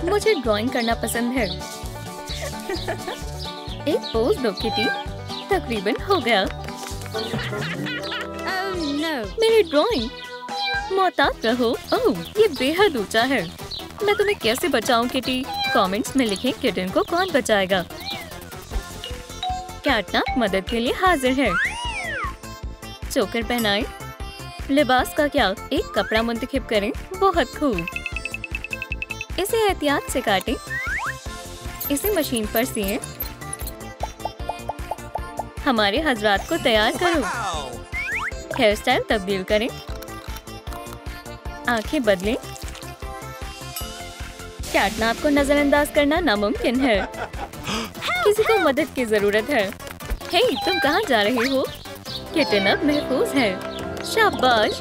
मुझे ड्राइंग करना पसंद है। एक पोज दो किटी। तकरीबन हो गया। मेरी ड्राइंग। मोहतात रहो। ओह, ये बेहद ऊंचा है। मैं तुम्हें कैसे बचाऊं किटी? कमेंट्स में लिखें किटन को कौन बचाएगा। कैटनैप मदद के लिए हाजिर है। चोकर पहनाएं। लिबास का क्या? एक कपड़ा मुंतखब करें। बहुत खूब। इसे एहतियात से काटें। इसे मशीन पर सिएं। हमारे हजरात को तैयार करो। हेयर स्टाइल तब्दील करें। आंखें बदलें। कैटनैप को नजरअंदाज करना नामुमकिन है। किसी को मदद की जरूरत है। हे, तुम कहाँ जा रहे हो? किटन अब महफूज है। शाबाश।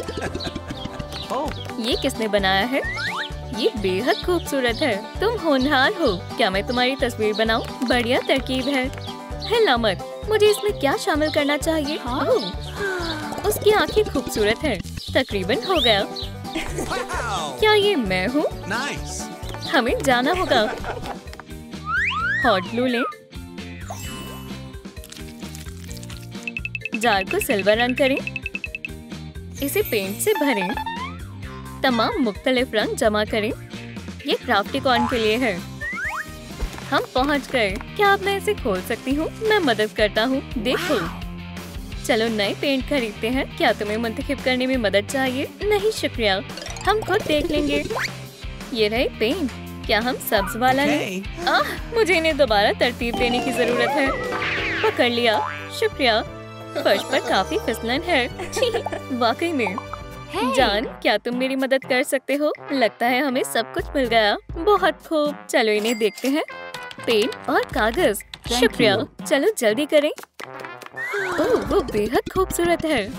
ये किसने बनाया है? ये बेहद खूबसूरत है। तुम होनहार हो। क्या मैं तुम्हारी तस्वीर बनाऊं? बढ़िया तरकीब है। हिला मत। मुझे इसमें क्या शामिल करना चाहिए? ओह, उसकी आंखें खूबसूरत हैं। तकरीबन हो गया। क्या ये मैं हूँ? हमें जाना होगा। हॉट ग्लू लें। जार को सिल्वर रंग करें। इसे पेंट से भरें। तमाम मुख्तलिफ रंग जमा करें। ये क्राफ्टिकॉन के लिए है। हम पहुंच गए। क्या अब मैं इसे खोल सकती हूँ? मैं मदद करता हूँ। देखो। चलो नए पेंट खरीदते हैं। क्या तुम्हें मुंतखब करने में मदद चाहिए? नहीं शुक्रिया, हम खुद देख लेंगे। ये रहे पेंट। क्या हम सब्ज वाला लें? मुझे इन्हें दोबारा तरतीब देने की जरूरत है। पकड़ लिया। शुक्रिया। फर्श पर काफी फिसलन है। वाकई में। जान, क्या तुम मेरी मदद कर सकते हो? लगता है हमें सब कुछ मिल गया। बहुत खूब। चलो इन्हें देखते हैं। पेन और कागज। शुक्रिया। चलो जल्दी करें। ओह, वो बेहद खूबसूरत है।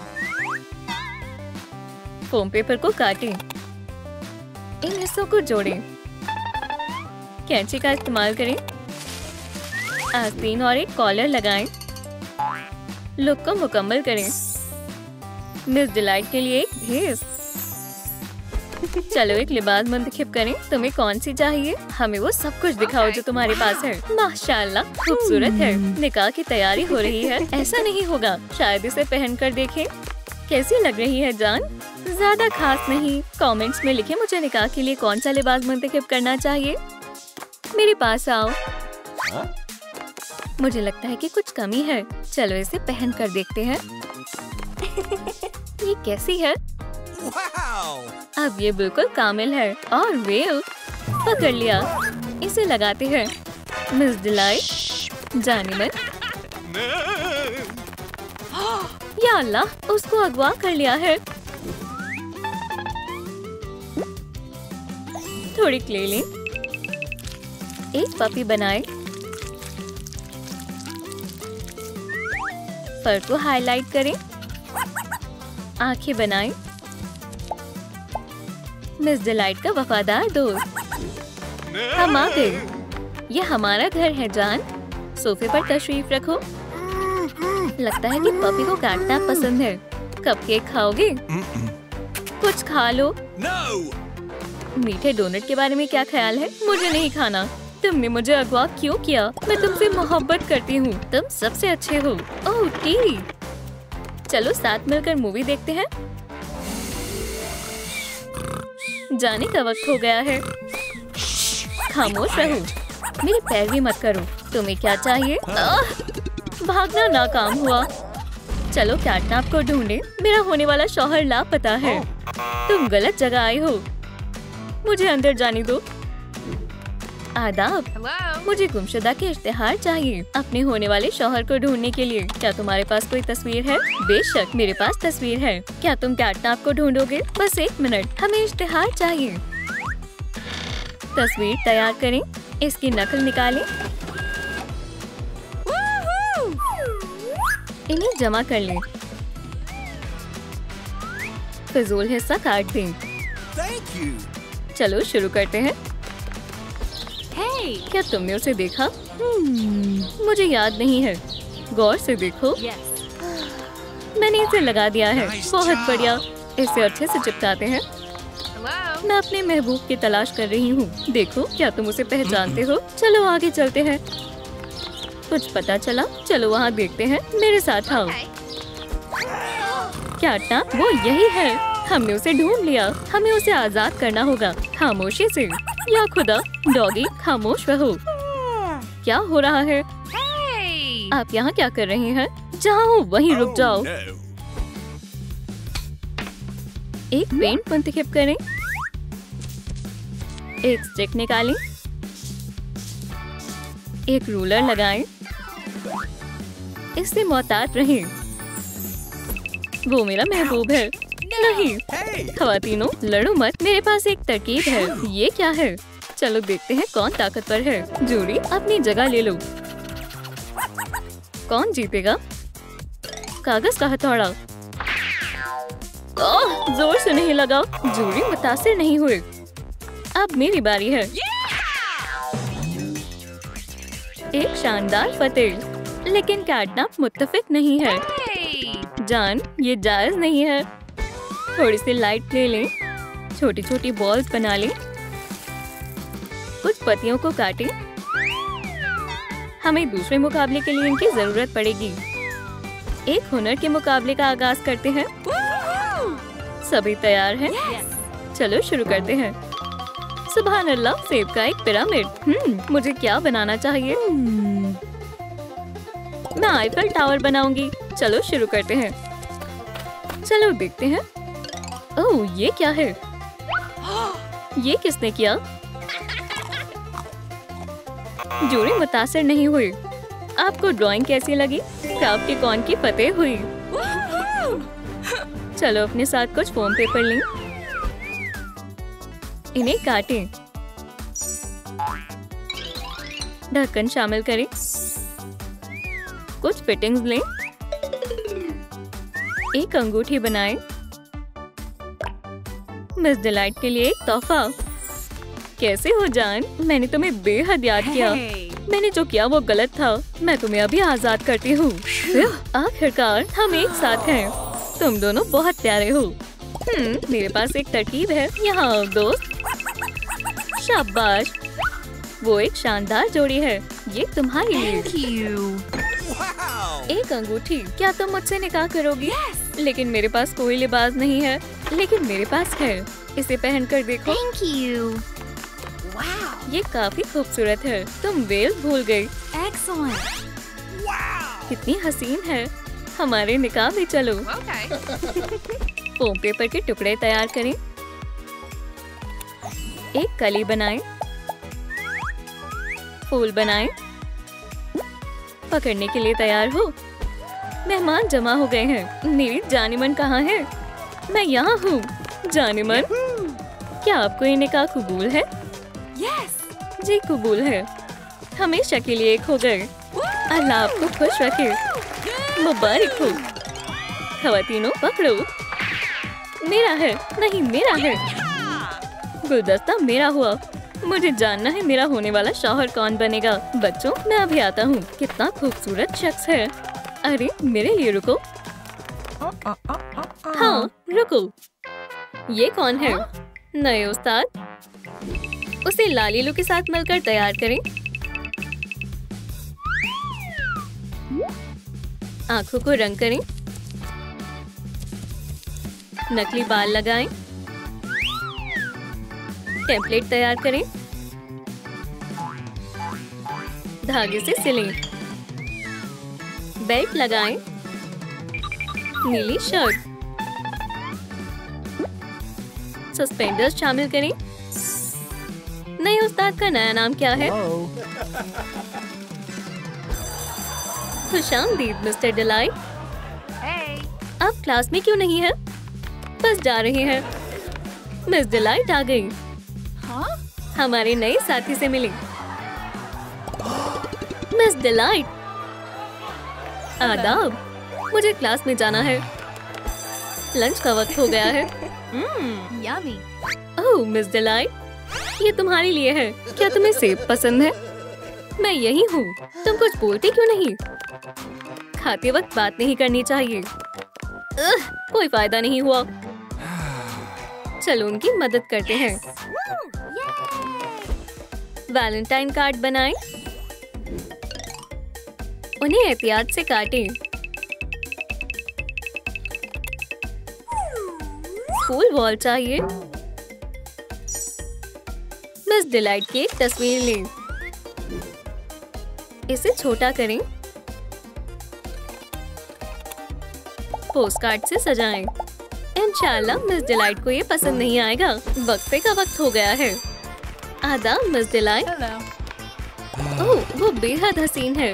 फोम पेपर को काटें। इन हिस्सों को जोड़ें। कैंची का इस्तेमाल करें। आस्तीन और एक कॉलर लगाएं। लुक को मुकम्मल करें। मिस डिलाइट के लिए एक भेस। चलो एक लिबास मुंतखब करें। तुम्हें कौन सी चाहिए? हमें वो सब कुछ दिखाओ जो तुम्हारे पास है। माशाल्लाह, खूबसूरत है। निकाह की तैयारी हो रही है। ऐसा नहीं होगा। शायद इसे पहन कर देखें। कैसी लग रही है जान? ज्यादा खास नहीं। कमेंट्स में लिखें मुझे निकाह के लिए कौन सा लिबास मुंतखब करना चाहिए। मेरे पास आओ। मुझे लगता है कि कुछ कमी है। चलो इसे पहन कर देखते हैं। ये कैसी है? अब ये बिल्कुल कामिल है। और वेल पकड़ लिया। इसे लगाते हैं। मिस डिलाइट, जाने मत। या अल्लाह, उसको अगवा कर लिया है। थोड़ी क्ले लें। एक पपी बनाए। फर को हाईलाइट करें। आंखें बनाएं। मिस डिलाइट का वफादार दोस्त। हम आ गए। ये हमारा घर है जान। सोफे पर तशरीफ रखो। लगता है कि पपी को काटना पसंद है। कपकेक खाओगे? कुछ खा लो। मीठे डोनट के बारे में क्या ख्याल है? मुझे नहीं खाना। तुमने मुझे अगवा क्यों किया? मैं तुमसे मोहब्बत करती हूँ। तुम सबसे अच्छे हो। ओह टीवी। चलो साथ मिलकर मूवी देखते हैं। जाने का वक्त हो गया है। खामोश रहो। मेरे पैर भी मत करो। तुम्हें क्या चाहिए? भागना नाकाम हुआ। चलो कैटनैप को ढूंढे। मेरा होने वाला शौहर लापता है। तुम गलत जगह आए हो। मुझे अंदर जाने दो। आदाब। मुझे गुमशुदा के इश्तिहार चाहिए अपने होने वाले शौहर को ढूंढने के लिए। क्या तुम्हारे पास कोई तस्वीर है? बेशक मेरे पास तस्वीर है। क्या तुम कैटनैप को ढूंढोगे? बस 1 मिनट, हमें इश्तिहार चाहिए। तस्वीर तैयार करें। इसकी नकल निकालें। इन्हें जमा कर लें। फिजूल हिस्सा काट दें। चलो शुरू करते हैं। क्या तुमने उसे देखा? मुझे याद नहीं है। गौर से देखो। मैंने इसे लगा दिया है। बहुत बढ़िया। इसे अच्छे से चिपकाते हैं। मैं अपने महबूब की तलाश कर रही हूँ। देखो, क्या तुम उसे पहचानते हो? चलो आगे चलते हैं। कुछ पता चला? चलो वहाँ देखते हैं। मेरे साथ आओ। क्या टा? वो यही है। हमने उसे ढूंढ लिया। हमें उसे आजाद करना होगा, खामोशी से। या खुदा, डॉगी खामोश रहो। क्या हो रहा है? आप यहाँ क्या कर रहे हैं? जहाँ हो वहीं रुक जाओ। एक पेंट मुंतखब करें। एक स्टिक निकालें। एक रूलर लगाएं। इससे मोहतात रहें। वो मेरा महबूब है। नहीं, खवातीनों लड़ो मत। मेरे पास एक तरकीब है। ये क्या है? चलो देखते हैं कौन ताकतवर है। जूरी, अपनी जगह ले लो। कौन जीतेगा? कागज का हथौड़ा। ओह, जोर से नहीं लगाओ। जूरी मुतासिर नहीं हुए। अब मेरी बारी है। एक शानदार फतेह, लेकिन कैटनप मुत्तफिक नहीं है। जान, ये जायज नहीं है। थोड़ी सी लाइट ले लें। छोटी छोटी बॉल्स बना लें। कुछ पत्तियों को काटें। हमें दूसरे मुकाबले के लिए इनकी जरूरत पड़ेगी। एक हुनर के मुकाबले का आगाज करते हैं। सभी तैयार हैं? चलो शुरू करते हैं। सुभान अल्लाह, सेब का एक पिरामिड। मुझे क्या बनाना चाहिए? मैं आईफल टावर बनाऊंगी। चलो शुरू करते हैं। चलो देखते हैं। ओह, ये क्या है? ये किसने किया? जूरी मुतासिर नहीं हुई। आपको ड्राइंग कैसी लगी? क्राफ्टिकॉन की फतेह हुई। चलो अपने साथ कुछ फोम पेपर लें। इन्हें काटें। ढक्कन शामिल करें। कुछ फिटिंग्स लें। एक अंगूठी बनाएं। मिस डिलाइट के लिए एक तोहफा। कैसे हो जान? मैंने तुम्हें बेहद याद किया। मैंने जो किया वो गलत था। मैं तुम्हें अभी आजाद करती हूँ। आखिरकार हम एक साथ हैं। तुम दोनों बहुत प्यारे हो। मेरे पास एक तरकीब है। यहाँ आओ दोस्त। शाबाश, वो एक शानदार जोड़ी है। ये तुम्हारे लिए। एक अंगूठी। क्या तुम मुझसे निकाह करोगी? लेकिन मेरे पास कोई लिबास नहीं है। लेकिन मेरे पास है। इसे पहनकर देखो। ये काफी खूबसूरत है। तुम वेल भूल गई। कितनी हसीन है। हमारे निकाह भी चलो। फोम पेपर के टुकड़े तैयार करें। एक कली बनाएं। फूल बनाएं। पकड़ने के लिए तैयार हो? मेहमान जमा हो गए हैं। मेरी जानिमन कहाँ है? मैं यहाँ हूँ। जानिमन, क्या आपको ये निकाह कबूल है? जी कबूल है। हमेशा के लिए एक हो गए। अल्लाह आपको खुश रखे। मुबारक हो। खवातीनों पकड़ो। मेरा है। नहीं, मेरा है। गुलदस्ता मेरा हुआ। मुझे जानना है मेरा होने वाला शौहर कौन बनेगा। बच्चों, मैं अभी आता हूँ। कितना खूबसूरत शख्स है। अरे, मेरे लिए रुको। हाँ, रुको। ये कौन है? नए उस्ताद। उसे लालीलू के साथ मिलकर तैयार करें। आंखों को रंग करें। नकली बाल लगाएं। टेम्पलेट तैयार करें। धागे से सिलें। बेल्ट लगाएं। नीली शर्ट। सस्पेंडर्स शामिल करें। नए उस्ताद का नया नाम क्या है? खुशामदीद मिस्टर डिलाइट। आप क्लास में क्यों नहीं है? बस जा रहे हैं। मिस डिलाइट आ गई। हमारे नए साथी से मिली। मिस डिलाइट, आदाब। मुझे क्लास में जाना है। लंच का वक्त हो गया है। यम्मी। ओह मिस डिलाइट, ये तुम्हारे लिए है। क्या तुम्हें सेब पसंद है? मैं यही हूँ। तुम कुछ बोलती क्यों नहीं? खाते वक्त बात नहीं करनी चाहिए। कोई फायदा नहीं हुआ। चलो उनकी मदद करते हैं। वैलेंटाइन कार्ड बनाएं। उन्हें एहतियात से काटें। स्कूल वॉल चाहिए। मिस डिलाइट की एक तस्वीर लें। इसे छोटा करें। पोस्ट कार्ड से सजाएं। इंशाल्लाह मिस डिलाइट को ये पसंद नहीं आएगा। वक्फे का वक्त हो गया है। आदाब मिस डिलाइट। ओह, वो बेहद हसीन है।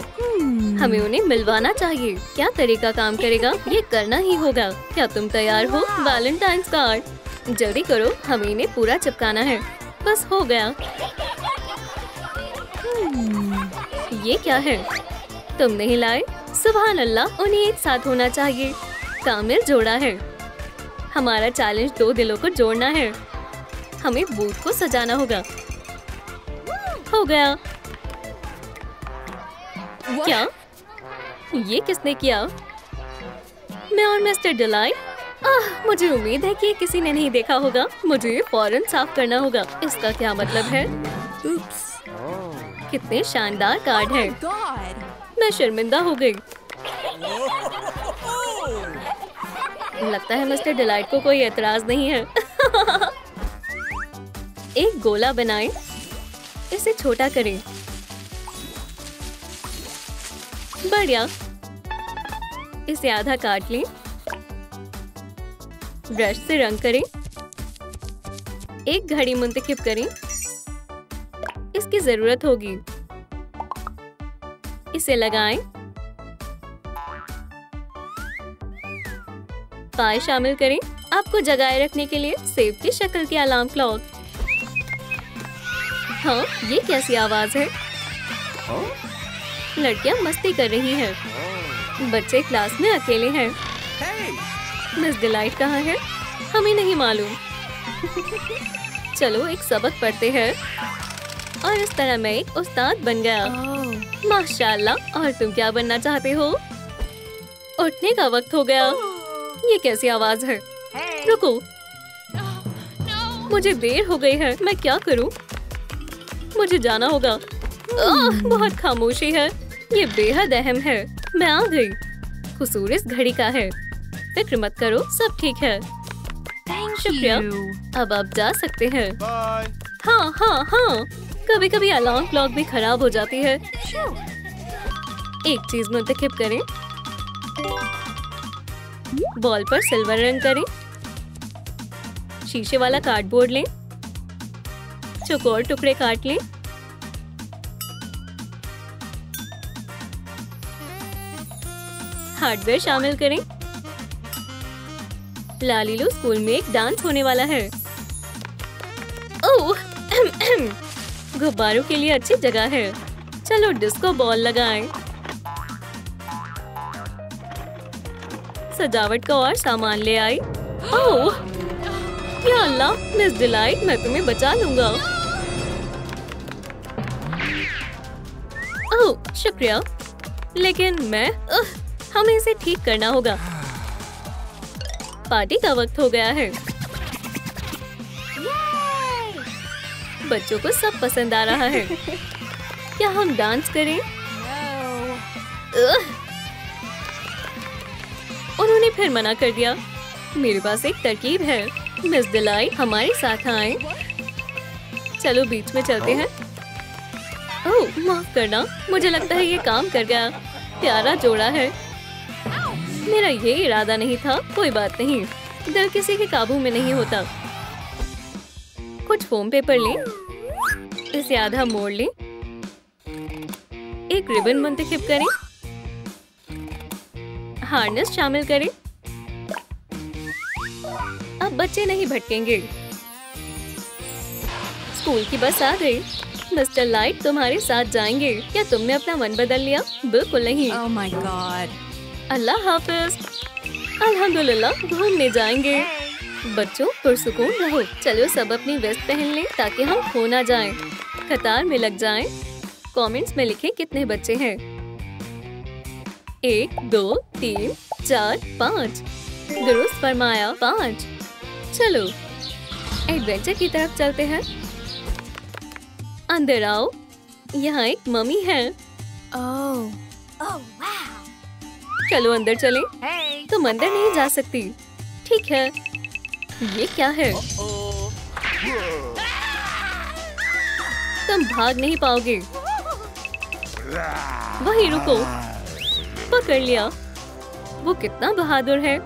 हमें उन्हें मिलवाना चाहिए। क्या तरीका काम करेगा? ये करना ही होगा। क्या तुम तैयार हो? वैलेंटाइन्स कार्ड जल्दी करो, हमें इन्हें पूरा चिपकाना है। बस हो गया। ये क्या है? तुम नहीं लाए? सुभान अल्लाह, उन्हें एक साथ होना चाहिए। कामिल जोड़ा है। हमारा चैलेंज 2 दिलों को जोड़ना है। हमें बूथ को सजाना होगा। हो गया। क्या? ये किसने किया? मैं और मिस्टर डिलाइट। मुझे उम्मीद है कि किसी ने नहीं देखा होगा। मुझे ये फौरन साफ करना होगा। इसका क्या मतलब है? कितने शानदार कार्ड हैं। मैं शर्मिंदा हो गई। लगता है मिस्टर डिलाइट को कोई एतराज नहीं है। एक गोला बनाएं। इसे छोटा करें। बढ़िया। इसे आधा काट लें। ब्रश से रंग करें। एक घड़ी मुंतखब करें। इसकी जरूरत होगी। इसे लगाएं। पाए शामिल करें। आपको जगाए रखने के लिए सेब की शक्ल की अलार्म क्लॉक। हाँ, ये कैसी आवाज है? लड़कियां मस्ती कर रही हैं। बच्चे क्लास में अकेले हैं। मिस डिलाइट कहाँ है? हमें नहीं मालूम। चलो एक सबक पढ़ते हैं। और इस तरह मैं एक उस्ताद बन गया। माशाल्लाह। और तुम क्या बनना चाहते हो? उठने का वक्त हो गया। ये कैसी आवाज है? रुको, मुझे देर हो गई है। मैं क्या करूं? मुझे जाना होगा। बहुत खामोशी है। ये बेहद अहम है। मैं आ गई। कसूर इस घड़ी का है। फिक्र मत करो, सब ठीक है। शुक्रिया। अब आप जा सकते हैं। हाँ हाँ हाँ, कभी कभी अलार्म क्लॉक भी खराब हो जाती है। एक चीज मुंतखब करें। बॉल पर सिल्वर रंग करें। शीशे वाला कार्डबोर्ड लें। चौकोर टुकड़े काट लें। हार्डवेयर शामिल करें। लालीलू स्कूल में एक डांस होने वाला है। ओह, गुब्बारों के लिए अच्छी जगह है। चलो डिस्को बॉल लगाएं। सजावट का और सामान ले आई। ओह, या अल्लाह, मिस डिलाइट, मैं तुम्हें बचा लूंगा। ओह, शुक्रिया। लेकिन हमें इसे ठीक करना होगा। पार्टी का वक्त हो गया है। बच्चों को सब पसंद आ रहा है। क्या हम डांस करें? उन्होंने फिर मना कर दिया। मेरे पास एक तरकीब है। मिस डिलाइट, हमारे साथ आएं। चलो बीच में चलते हैं। ओह, माफ करना, मुझे लगता है ये काम कर गया। प्यारा जोड़ा है। मेरा ये इरादा नहीं था। कोई बात नहीं, दिल किसी के काबू में नहीं होता। कुछ फोम पेपर लें। इसे आधा मोड़ लें। एक रिबन मुंतखब करें। हार्नेस शामिल करें। अब बच्चे नहीं भटकेंगे। स्कूल की बस आ गई। मिस्टर लाइट तुम्हारे साथ जाएंगे। क्या तुमने अपना मन बदल लिया? बिल्कुल नहीं। Oh my God. अल्लाह हाफिज। अल्हम्दुलिल्लाह, घूमने जाएंगे। बच्चों पुरसुकून रहो। चलो सब अपनी वेस्ट पहन लें ताकि हम खो ना जाएं। कतार में लग जाएं। कमेंट्स में लिखें कितने बच्चे हैं। 1 2 3 4 5। दुरुस्त फरमाया, 5। चलो एडवेंचर की तरफ चलते हैं। अंदर आओ, यहाँ एक मम्मी है। चलो अंदर चलें। तुम अंदर नहीं जा सकती। ठीक है। ये क्या है? तुम भाग नहीं पाओगे। वहीं रुको। पकड़ लिया। वो कितना बहादुर है।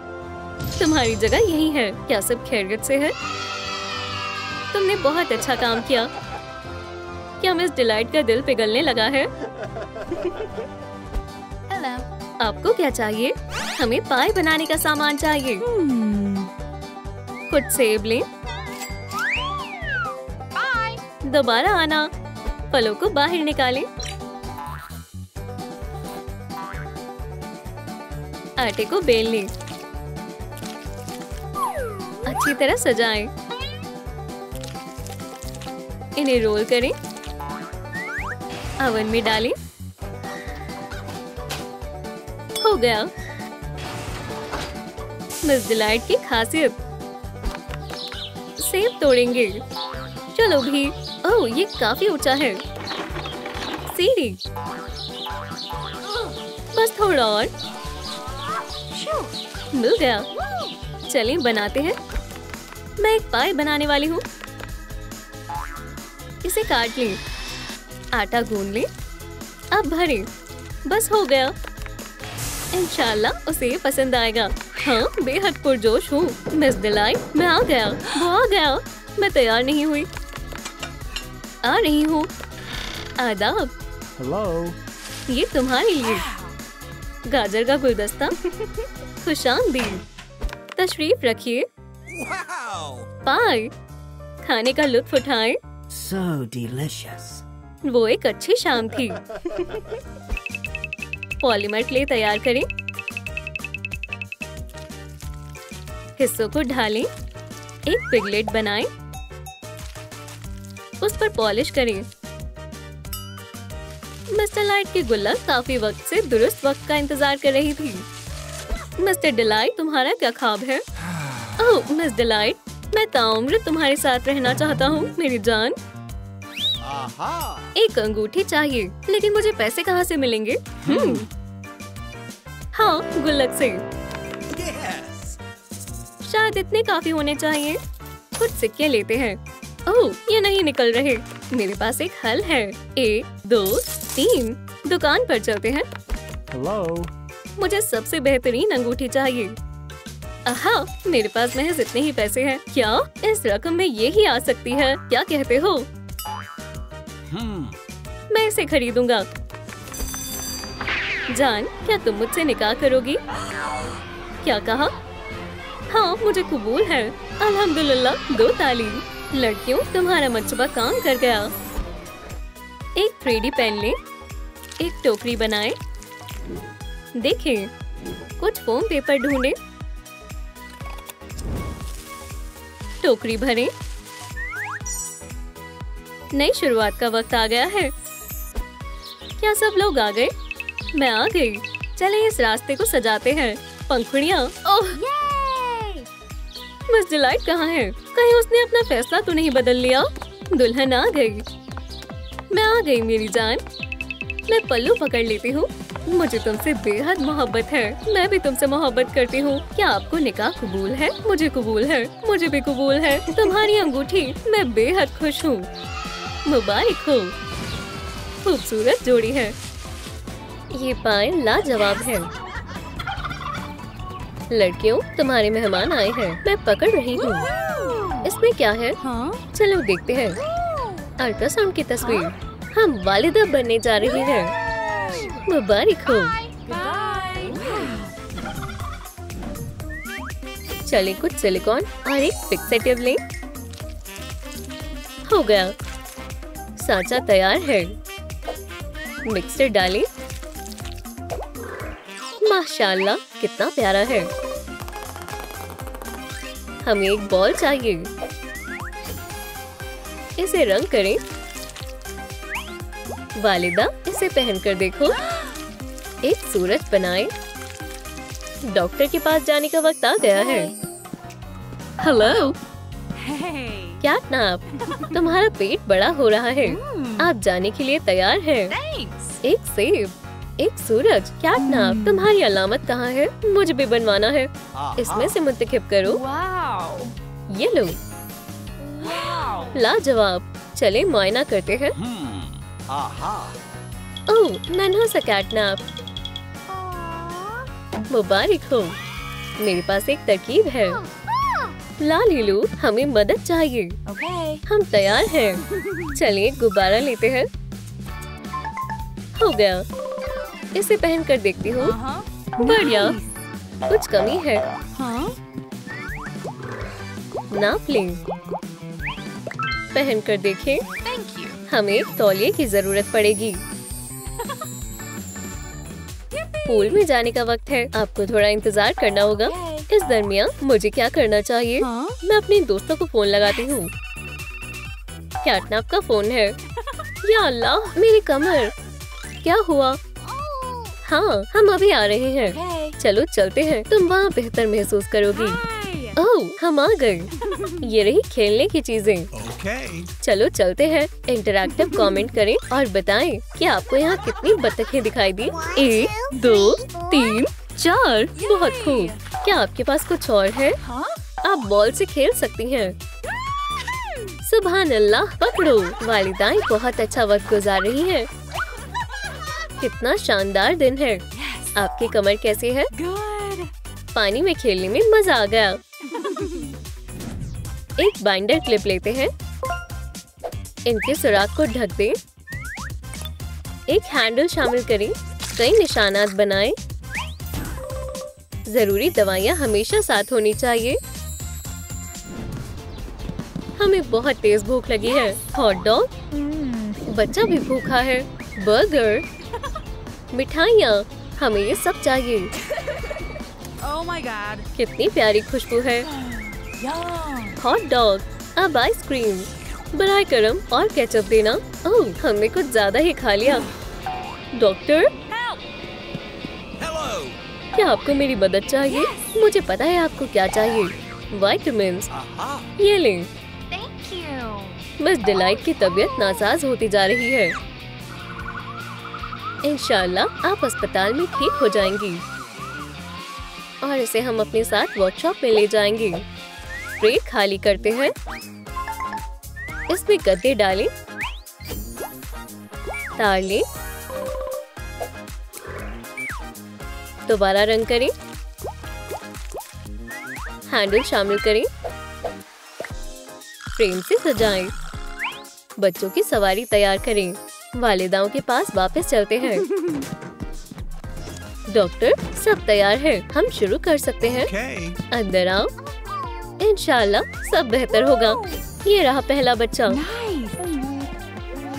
तुम्हारी जगह यही है। क्या सब खैरियत से है? तुमने बहुत अच्छा काम किया। क्या मिस डिलाइट का दिल पिघलने लगा है? आपको क्या चाहिए? हमें पाई बनाने का सामान चाहिए। कुछ सेब लें। दोबारा आना। फलों को बाहर निकालें। आटे को बेल लें। अच्छी तरह सजाएं। इन्हें रोल करें। ओवन में डालें। हो गया। मिस डिलाइट की खासियत। सेब तोड़ेंगे। चलो भी। ओह, ये काफी ऊंचा है। सीढ़ी। बस थोड़ा और। मिल गया। चलें बनाते हैं। मैं एक पाई बनाने वाली हूँ। इसे काट लें। आटा गूंद लें। अब भरें। बस हो गया। इंशाल्लाह उसे ये पसंद आएगा। हाँ, बेहद पुरजोश हूँ। मिस डिलाइट, मैं आ गया। वो आ गया। मैं तैयार नहीं हुई। आ रही हूँ। आदाब। हेलो। ये तुम्हारे लिए। गाजर का गुलदस्ता। खुशामदीद। तशरीफ रखिए। पाई। खाने का लुत्फ उठाएं। So delicious. वो एक अच्छी शाम थी। पॉलीमर क्ले तैयार करें। हिस्सों को ढालें। एक पिगलेट बनाएं। उस पर पॉलिश करें। मिस्टर डिलाइट की गुल्लक काफी वक्त से दुरुस्त वक्त का इंतजार कर रही थी। मिस्टर डिलाइट, तुम्हारा क्या ख्वाब है? ओह मिस डिलाइट, मैं ताउम्र तुम्हारे साथ रहना चाहता हूँ मेरी जान। एक अंगूठी चाहिए, लेकिन मुझे पैसे कहाँ से मिलेंगे? हाँ, गुल्लक से। शायद इतने काफी होने चाहिए। कुछ सिक्के लेते हैं। ओह, ये नहीं निकल रहे। मेरे पास एक हल है। 1, 2, 3। दुकान पर चलते हैं। हेलो। मुझे सबसे बेहतरीन अंगूठी चाहिए। आहा, मेरे पास महज इतने ही पैसे हैं। क्या इस रकम में ये ही आ सकती है? क्या कहते हो? मैं इसे खरीदूंगा। जान, क्या तुम मुझसे निकाह करोगी? क्या कहा? हाँ, मुझे कबूल है। अल्हम्दुलिल्लाह, 2 तालीम। लड़कियों, तुम्हारा मंसूबा काम कर गया। एक 3D पेन लें। एक टोकरी बनाएं। देखें, कुछ फोम पेपर ढूंढें। टोकरी भरें। नई शुरुआत का वक्त आ गया है। क्या सब लोग आ गए? मैं आ गई। चलें इस रास्ते को सजाते हैं। पंखुड़ियाँ। ओह, मिस डिलाइट कहाँ है? कहीं उसने अपना फैसला तो नहीं बदल लिया? दुल्हन आ गई। मैं आ गई मेरी जान। मैं पल्लू पकड़ लेती हूँ। मुझे तुमसे बेहद मोहब्बत है। मैं भी तुमसे मोहब्बत करती हूँ। क्या आपको निकाह कबूल है? मुझे कबूल है। मुझे भी कबूल है। तुम्हारी अंगूठी, मैं बेहद खुश हूँ। मुबारक हो। खूबसूरत जोड़ी है। ये पाए लाजवाब है। लड़कियों, तुम्हारे मेहमान आए हैं। मैं पकड़ रही हूँ। इसमें क्या है? चलो देखते हैं। अल्ट्रासाउंड की तस्वीर। हम वालिदा बनने जा रही हैं। मुबारक हो। चले कुछ सिलिकॉन और एक फिक्सेटिव लें। हो गया। सांचा तैयार है। मिक्सर डालें। माशाल्लाह, कितना प्यारा है। हमें एक बॉल चाहिए। इसे रंग करें। वालिदा, इसे पहनकर देखो। एक सूरज बनाएं। डॉक्टर के पास जाने का वक्त आ गया है। हेलो। कैटनैप, तुम्हारा पेट बड़ा हो रहा है। आप जाने के लिए तैयार हैं? एक सेब, एक सूरज। कैटनैप, तुम्हारी अलामत कहाँ है? मुझे भी बनवाना है। इसमें से मुंतखब करो। ये लो। लाजवाब। चले मुआयना करते हैं। ओह, नन्हा सा कैटनैप। मुबारक हो। मेरे पास एक तरकीब है। लालीलू, हमें मदद चाहिए। हम तैयार हैं। चलिए गुब्बारा लेते हैं। हो गया। इसे पहन कर देखती हूँ। बढ़िया। कुछ कमी है। नाप लें। पहन कर देखें। हमें तौलिए की जरूरत पड़ेगी। पूल में जाने का वक्त है। आपको थोड़ा इंतजार करना होगा। इस दरमियान मुझे क्या करना चाहिए? मैं अपने दोस्तों को फोन लगाती हूँ। कैटनैप का फोन है। या अल्लाह, मेरी कमर। क्या हुआ? हाँ, हम अभी आ रहे हैं। चलो चलते हैं। तुम वहाँ बेहतर महसूस करोगी। ओह, हम आ गए। ये रही खेलने की चीजें। चलो चलते हैं। इंटरैक्टिव कमेंट करें और बताएं कि आपको यहाँ कितनी बत्तखें दिखाई दी। 1, 2, 3, 4। बहुत खूब। क्या आपके पास कुछ और है? आप बॉल से खेल सकती हैं। सुभान अल्लाह, पकड़ो। वालिदाएं बहुत अच्छा वक्त गुजार रही हैं। कितना शानदार दिन है। आपकी कमर कैसी है? पानी में खेलने में मजा आ गया। एक बाइंडर क्लिप लेते हैं। इनके सुराख को ढक दें। एक हैंडल शामिल करें। कई निशानात बनाएं। जरूरी दवाइयाँ हमेशा साथ होनी चाहिए। हमें बहुत तेज भूख लगी है। Hot dog. बच्चा भी भूखा है। बर्गर, मिठाइयाँ, हमें ये सब चाहिए। Oh my God. कितनी प्यारी खुशबू है। हॉट डॉग, अब आइसक्रीम। बराए करम और केचप देना। ओह, हमने कुछ ज्यादा ही खा लिया। डॉक्टर, क्या आपको मेरी मदद चाहिए? मुझे पता है आपको क्या चाहिए। विटामिन्स। ये लें। मिस डिलाइट की तबीयत नासाज होती जा रही है। इंशाल्लाह आप अस्पताल में ठीक हो जाएंगी। और इसे हम अपने साथ वर्कशॉप में ले जाएंगे। ट्रे खाली करते हैं। इसमें गद्दे डालें। तार लें। दोबारा रंग करें। हैंडल शामिल करें। फ्रेम से सजाएं। बच्चों की सवारी तैयार करें। वालिदाओं के पास वापस चलते हैं। डॉक्टर, सब तैयार है। हम शुरू कर सकते हैं। अंदर आओ। इंशाल्लाह सब बेहतर होगा। ये रहा पहला बच्चा।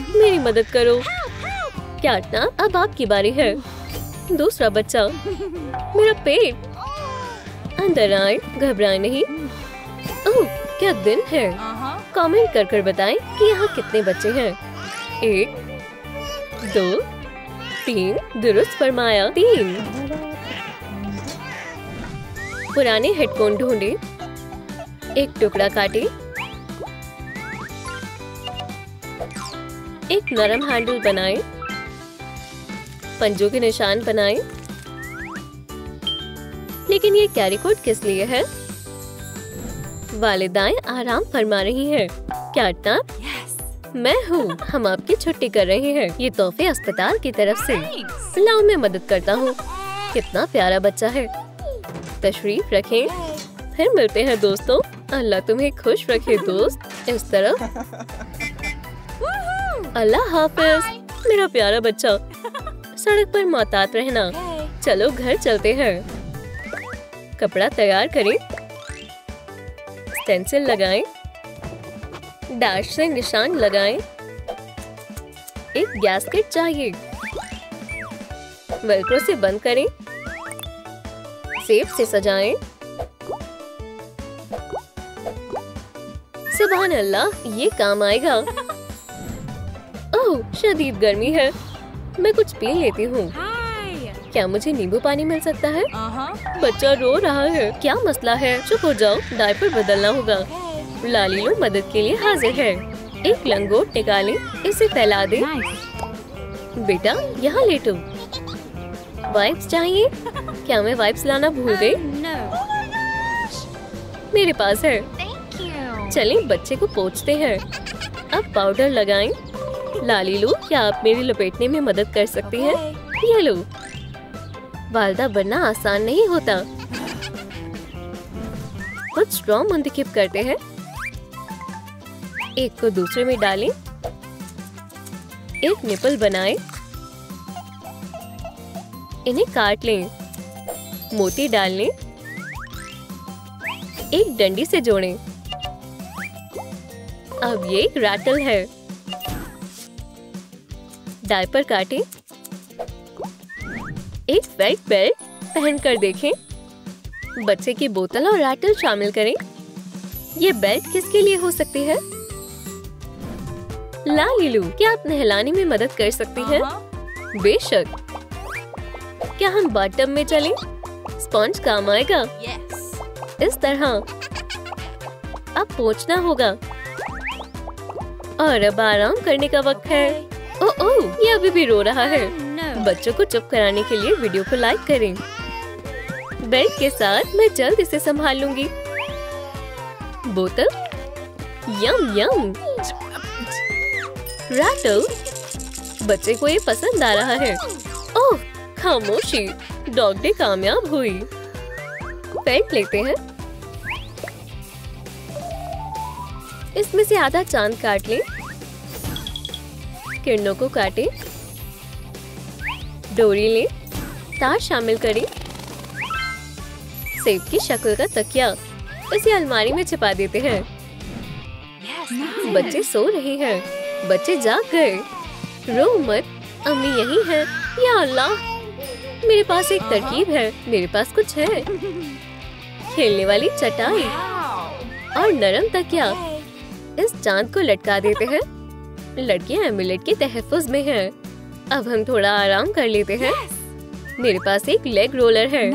मेरी मदद करो। कैटनैप, अब आपकी बारी है। दूसरा बच्चा। मेरा पेट। अंदर आए, घबराए नहीं। ओह, क्या दिन है। कमेंट कर बताएं कि यहाँ कितने बच्चे हैं। 1, 2, 3। दुरुस्त फरमाया। 3। पुराने हेडफोन ढूंढे। एक टुकड़ा काटे। एक नरम हैंडल बनाएं। पंजों के निशान बनाएं। लेकिन ये कैरी कोट किस लिए है? वालिदाएं आराम फरमा रही हैं। कैटनैप, मैं हूँ। हम आपकी छुट्टी कर रहे हैं। ये तोहफे अस्पताल की तरफ से। लाओ, मैं मदद करता हूँ। कितना प्यारा बच्चा है। तशरीफ रखें। फिर मिलते हैं दोस्तों। अल्लाह तुम्हें खुश रखे दोस्त। इस तरफ। अल्लाह हाफिज। मेरा प्यारा बच्चा। सड़क पर मोहतात रहना। चलो घर चलते हैं। कपड़ा तैयार करें। स्टेंसिल लगाएं। डैश से निशान लगाएं। एक गैस्केट चाहिए। वेलक्रो से बंद करें। सेब से सजाएं। सुभान अल्लाह, ये काम आएगा। ओह, शदीद गर्मी है। मैं कुछ पी लेती हूँ। क्या मुझे नींबू पानी मिल सकता है? बच्चा रो रहा है। क्या मसला है? चुप हो जाओ, डायपर बदलना होगा। लालीलू मदद के लिए हाजिर है। एक लंगोट निकालें, इसे फैला दें। बेटा यहाँ लेटो। वाइप्स चाहिए? क्या मैं वाइप्स लाना भूल गई? मेरे पास है। चलें बच्चे को पोंछते हैं। अब पाउडर लगाएं। लालीलू, क्या आप मेरी लपेटने में मदद कर सकती हैं? ये लो। वालदा बनना आसान नहीं होता। कुछ स्ट्रॉ मुंतखब करते हैं। एक को दूसरे में डालें। एक निपल बनाएं। इन्हें काट लें। मोती डाल लें। एक डंडी से जोड़ें। अब ये एक रैटल है। डायपर काटें। एक फेल्ट बेल्ट पहन कर देखें। बच्चे की बोतल और रैटल शामिल करें। ये बेल्ट किसके लिए हो सकती है? लालीलू, क्या आप नहलाने में मदद कर सकती हैं? बेशक। क्या हम बाथटब में चलें? स्पंज काम आएगा। इस तरह। अब पोंछना होगा। और अब आराम करने का वक्त है। ओह, ये अभी भी रो रहा है। बच्चों को चुप कराने के लिए वीडियो को लाइक करें। बेल्ट के साथ मैं जल्द इसे संभाल लूंगी। बोतल। यम यम। रैटल। बच्चे को ये पसंद आ रहा है। ओह, खामोशी। डॉग डे कामयाब हुई। पेट लेते हैं। इसमें से आधा चांद काट लें। किरणों को काटें। डोरी लें। तार शामिल करें। सेब की शक्ल का तकिया। इसे अलमारी में छिपा देते हैं। बच्चे सो रहे हैं। बच्चे जाग गए। रो मत, अम्मी यही है। या अल्लाह, मेरे पास एक तरकीब है। मेरे पास कुछ है। खेलने वाली चटाई और नरम तकिया। इस चांद को लटका देते हैं। लड़कियां एमुलेट के तहफ्फुज़ में हैं। अब हम थोड़ा आराम कर लेते हैं। मेरे पास एक लेग रोलर है।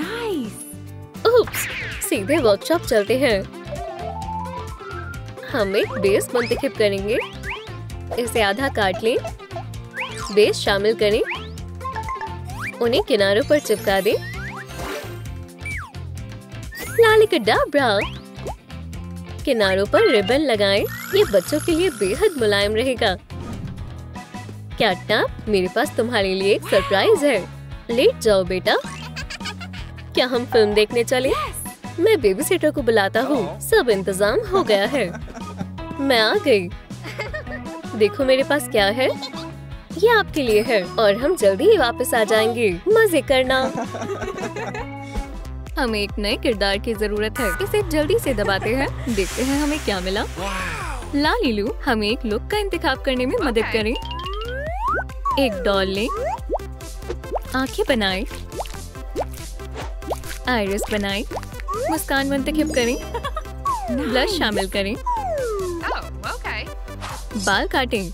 उप्स, सीधे वर्कशॉप चलते हैं। हम एक बेस मुंतखब करेंगे। इसे आधा काट लें। बेस शामिल करें। उन्हें किनारों पर चिपका दें। लालिकडाब्रा। किनारों पर रिबन लगाएं। ये बच्चों के लिए बेहद मुलायम रहेगा। कैटनैप, मेरे पास तुम्हारे लिए एक सरप्राइज है। लेट जाओ बेटा। क्या हम फिल्म देखने चले? मैं बेबीसिटर को बुलाता हूँ। सब इंतजाम हो गया है। मैं आ गई। देखो मेरे पास क्या है। ये आपके लिए है और हम जल्दी ही वापस आ जाएंगे। मजे करना। हमें एक नए किरदार की जरूरत है। इसे जल्दी से दबाते हैं। देखते हैं हमें क्या मिला। लालीलू, हमें एक लुक का इंतखाब करने में मदद करें। एक डॉल लें। आंखें बनाएं। आइरिस बनाएं। मुस्कान मुंतखब करें। ब्लश शामिल करें। बाल काटें।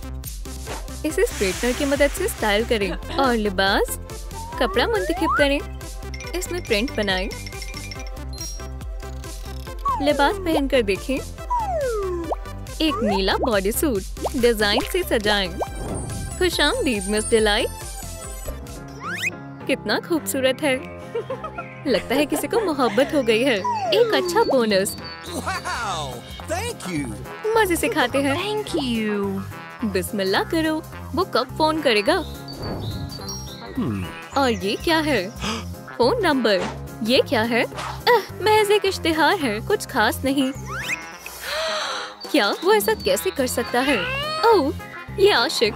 इसे स्ट्रेटनर की मदद से स्टाइल करें। और लिबास, कपड़ा मुंतखब करें। इसमें प्रिंट बनाएं। लिबास पहनकर देखें। एक नीला बॉडी सूट डिजाइन से सजाएं। खुशामदीद मिस डिलाइट। कितना खूबसूरत है। लगता है किसी को मोहब्बत हो गई है। एक अच्छा बोनस। मजे से खाते हैं। Thank you. बिस्मिल्लाह करो। वो कब फोन करेगा? और ये क्या है? Phone number. ये क्या है? महज एक इश्तिहार है, कुछ खास नहीं। क्या वो ऐसा कैसे कर सकता है? ओह, ये आशिक।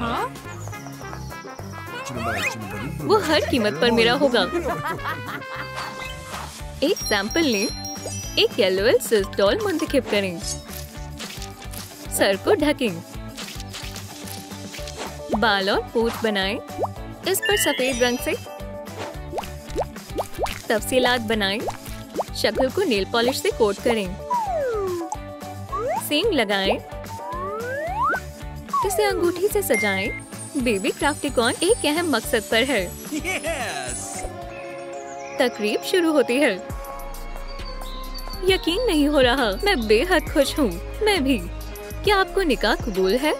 वो हर कीमत पर मेरा होगा। एक सैंपल लें। एक येलो सिल्क डॉल मुंतखब करें। सर को ढकें। बाल और पूंछ बनाएं। इस पर सफेद रंग से तफसीलात बनाएं। शक्ल को नेल पॉलिश से कोट करें। सींग लगाएं। इसे अंगूठी से सजाएं। बेबी क्राफ्टिकॉन एक अहम मकसद पर है। तकरीब शुरू होती है। यकीन नहीं हो रहा, मैं बेहद खुश हूँ। मैं भी। क्या आपको निकाह कबूल है?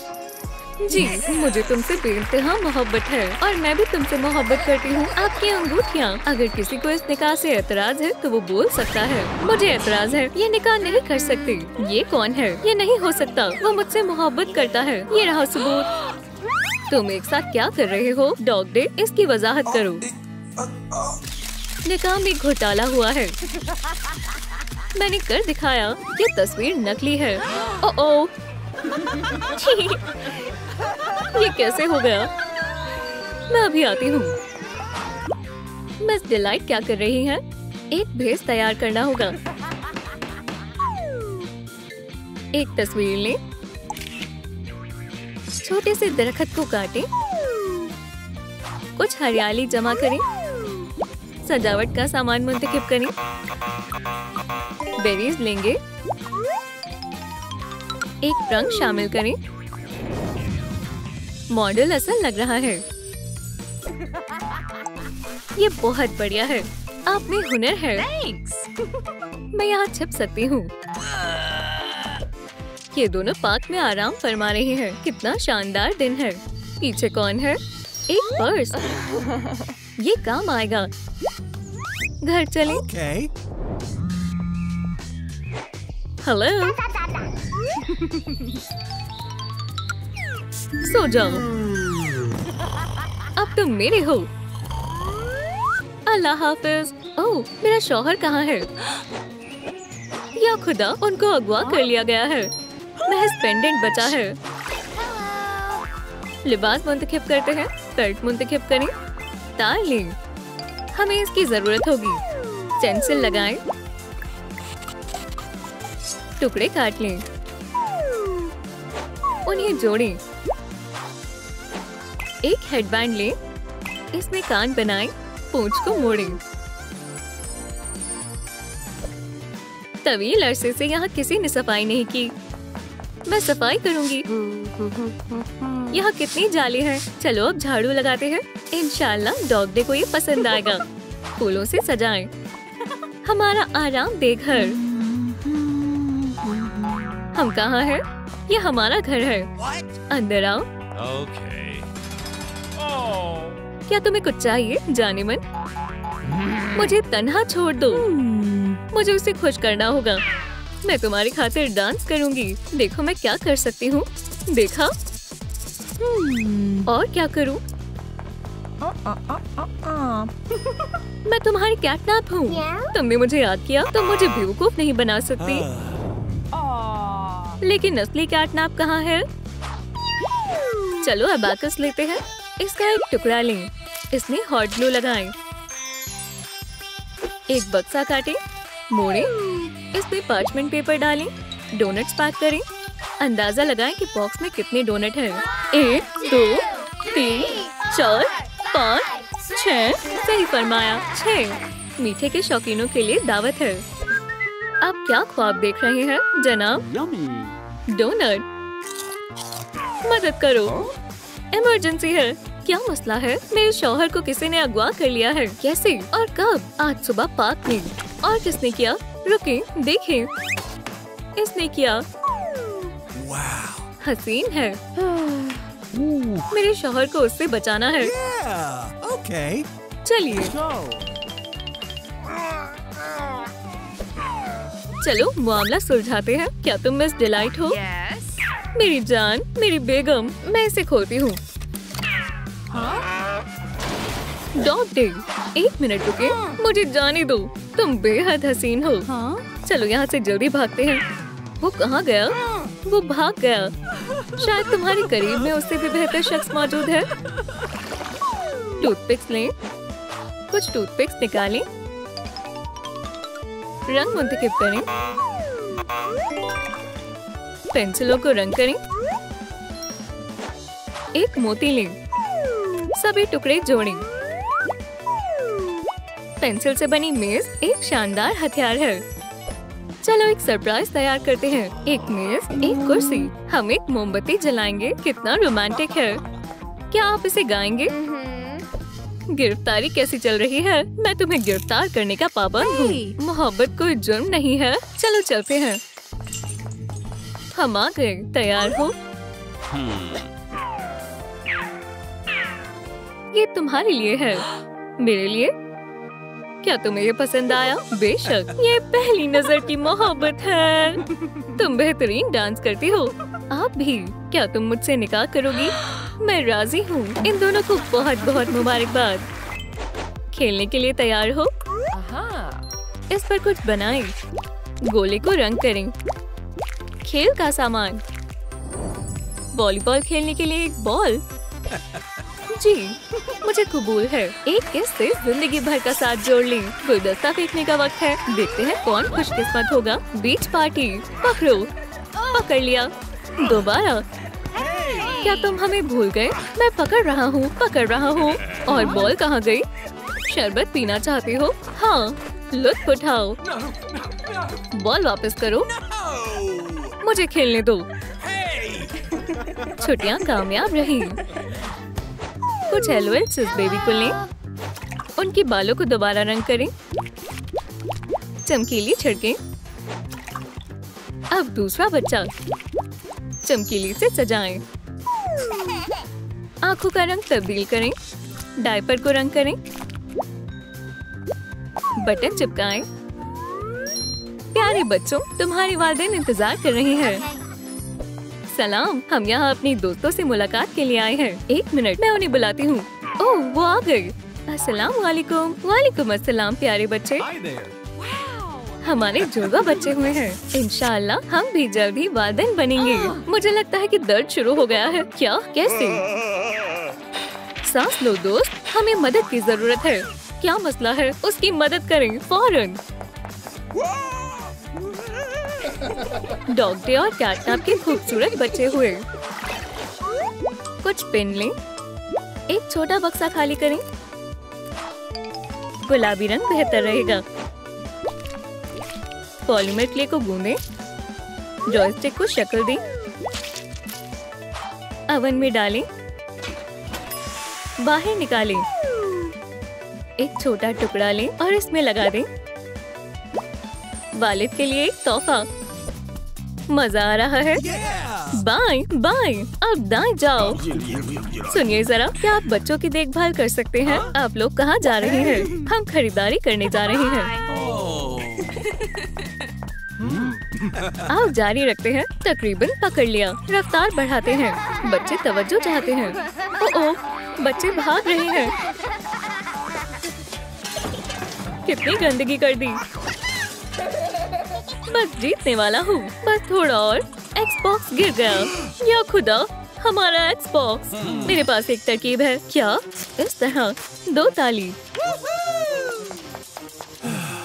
जी, मुझे तुमसे बेइंतहा मोहब्बत है और मैं भी तुमसे मोहब्बत करती हूँ। आपकी अंगूठियाँ। अगर किसी को इस निकाह से एतराज है तो वो बोल सकता है। मुझे एतराज है, ये निकाह नहीं कर सकती। ये कौन है? ये नहीं हो सकता, वो मुझसे मोहब्बत करता है। ये रहा सबूत। तुम एक साथ क्या कर रहे हो? डॉग डे, इसकी वजाहत करो। निकाह में घोटाला हुआ है। मैंने कर दिखाया। ये तस्वीर नकली है। ओह ये कैसे हो गया? मैं अभी आती हूँ। मिस डिलाइट क्या कर रही हैं? एक भेस तैयार करना होगा। एक तस्वीर लें। छोटे से दरख्त को काटें। कुछ हरियाली जमा करें। सजावट का सामान मुंतखब करें। बेरीज लेंगे। एक रंग शामिल करें। मॉडल असल लग रहा है। ये बहुत बढ़िया है। आप में हुनर है। मैं यहाँ छिप सकती हूँ। ये दोनों पार्क में आराम फरमा रहे हैं। कितना शानदार दिन है। पीछे कौन है? एक पर्स। ये काम आएगा। घर चलें। Okay. हेलो। सो जाओ। अब तुम मेरे हो। अल्लाह हाफिज। ओह, मेरा शौहर कहाँ है? या खुदा, उनको अगवा कर लिया गया है। महज पेंडेंट बचा है। लिबास मुंतखब करते हैं। कर्ट मुंतखब करें। तार लें। हमें इसकी जरूरत होगी। पेंसिल लगाएं। टुकड़े काट लें। उन्हें जोड़ें। एक हेडबैंड लें। इसमें कान बनाएं। पूंछ को मोड़ें। तवील अरसे से यहाँ किसी ने सफाई नहीं की। मैं सफाई करूंगी। यहाँ कितनी जाली है। चलो अब झाड़ू लगाते हैं। इंशाल्लाह डॉग डे को ये पसंद आएगा। फूलों से सजाएं। हमारा आरामदेह घर। हम कहाँ हैं? ये हमारा घर है। अंदर आओ। Okay. क्या तुम्हें कुछ चाहिए जाने मन? मुझे तन्हा छोड़ दो। मुझे उसे खुश करना होगा। मैं तुम्हारी खातिर डांस करूंगी। देखो मैं क्या कर सकती हूँ। देखा? और क्या करूँ? मैं तुम्हारी कैटनैप हूँ। तुमने मुझे याद किया। तुम मुझे बेवकूफ नहीं बना सकती। लेकिन असली कैटनैप कहाँ है? चलो अबाकस लेते हैं। इसका एक टुकड़ा लें। इसमें हॉट ग्लू लगाएं। एक बक्सा काटें। मोड़ें। इसमें पार्चमेंट पेपर डालें। डोनट्स पैक करें। अंदाजा लगाएं कि बॉक्स में कितने डोनट हैं। 1 2 3 4 5 6। सही फरमाया, 6। मीठे के शौकीनों के लिए दावत है। आप क्या ख्वाब देख रहे हैं जनाब? Yummy. डोनट। मदद करो। इमरजेंसी है। क्या मसला है? मेरे शौहर को किसी ने अगवा कर लिया है। कैसे और कब? आज सुबह पार्क में। और किसने किया? रुकें, देखें। इसने किया। Wow. हसीन है। मेरे शौहर को उससे बचाना है। Yeah. Okay. चलिए Go. चलो मामला सुलझाते हैं। क्या तुम मिस डिलाइट हो? Yes. मेरी जान, मेरी बेगम। मैं इसे खोती हूँ। Dog day. 1 मिनट रुके। मुझे जाने दो। तुम बेहद हसीन हो। चलो यहाँ से जल्दी भागते हैं। वो कहाँ गया? वो भाग गया। शायद तुम्हारे करीब में उससे भी बेहतर शख्स मौजूद है। टूथपिक्स लें। कुछ टूथपिक्स निकालें। रंग मुंतखब करें। पेंसिलों को रंग करें। एक मोती लें। सभी टुकड़े जोड़ें। पेंसिल से बनी मेज एक शानदार हथियार है। चलो एक सरप्राइज तैयार करते हैं। एक मेज, एक कुर्सी। हम एक मोमबत्ती जलाएंगे। कितना रोमांटिक है। क्या आप इसे गाएंगे? गिरफ्तारी कैसी चल रही है? मैं तुम्हें गिरफ्तार करने का पाबंद हूँ। मोहब्बत कोई जुर्म नहीं है। चलो चलते हैं। हम आ गए। तैयार हो? ये तुम्हारे लिए है। मेरे लिए? क्या तुम्हें ये पसंद आया? बेशक, ये पहली नजर की मोहब्बत है। तुम बेहतरीन डांस करती हो। आप भी। क्या तुम मुझसे निकाह करोगी? मैं राजी हूँ। इन दोनों को बहुत बहुत मुबारकबाद। खेलने के लिए तैयार हो? इस पर कुछ बनाएं। गोले को रंग करें। खेल का सामान। वॉलीबॉल खेलने के लिए एक बॉल। जी, मुझे कबूल है। एक किस से जिंदगी भर का साथ जोड़ लें। गुलदस्ता फेंकने का वक्त है। देखते हैं कौन खुशकिस्मत होगा। बीच पार्टी। पकड़ो। पकड़ लिया। दोबारा। क्या तुम हमें भूल गए? मैं पकड़ रहा हूँ। और बॉल कहाँ गई? शरबत पीना चाहते हो? हाँ, लुत्फ उठाओ। बॉल वापस करो। मुझे खेलने दो। छुट्टियाँ कामयाब रही। कुछ एलोवेट्स इस बेबी को लें। उनके बालों को दोबारा रंग करें। चमकीली छिड़कें। अब दूसरा बच्चा। चमकीली से सजाएं। आंखों का रंग तब्दील करें। डायपर को रंग करें। बटन चिपकाएं। प्यारे बच्चों, तुम्हारे वालिदैन इंतजार कर रहे हैं। सलाम, हम यहाँ अपनी दोस्तों से मुलाकात के लिए आए हैं। 1 मिनट, मैं उन्हें बुलाती हूँ। ओह, वो आ गए। अस्सलाम वालेकुम। वालेकुम अस्सलाम प्यारे बच्चे। हमारे जुड़वा बच्चे हुए हैं। इंशाअल्लाह हम भी जल्द ही वालिदैन बनेंगे। मुझे लगता है कि दर्द शुरू हो गया है। क्या? कैसे? सांस लो दोस्त, हमें मदद की जरूरत है। क्या मसला है? उसकी मदद करें फौरन। डॉग डे और कैटनैप के खूबसूरत बच्चे हुए। कुछ पेन लें। एक छोटा बक्सा खाली करें। गुलाबी रंग बेहतर रहेगा। पॉलीमर क्ले को गूंदें। जॉयस्टिक को शक्ल दें। ओवन में डालें। बाहर निकालें। एक छोटा टुकड़ा लें और इसमें लगा दें। वालिद के लिए एक तोहफा। मजा आ रहा है। बाएं बाएं, अब दाएं जाओ। सुनिए जरा, क्या आप बच्चों की देखभाल कर सकते हैं? आप लोग कहाँ जा रहे हैं? हम खरीदारी करने जा रहे हैं। आओ जारी रखते हैं। तकरीबन पकड़ लिया। रफ्तार बढ़ाते हैं। बच्चे तवज्जो चाहते हैं। ओह, बच्चे भाग रहे हैं। कितनी गंदगी कर दी। बस जीतने वाला हूँ। बस थोड़ा और। एक्सबॉक्स गिर गया। या खुदा, हमारा एक्सबॉक्स। मेरे पास एक तरकीब है। क्या? इस तरह 2 ताली।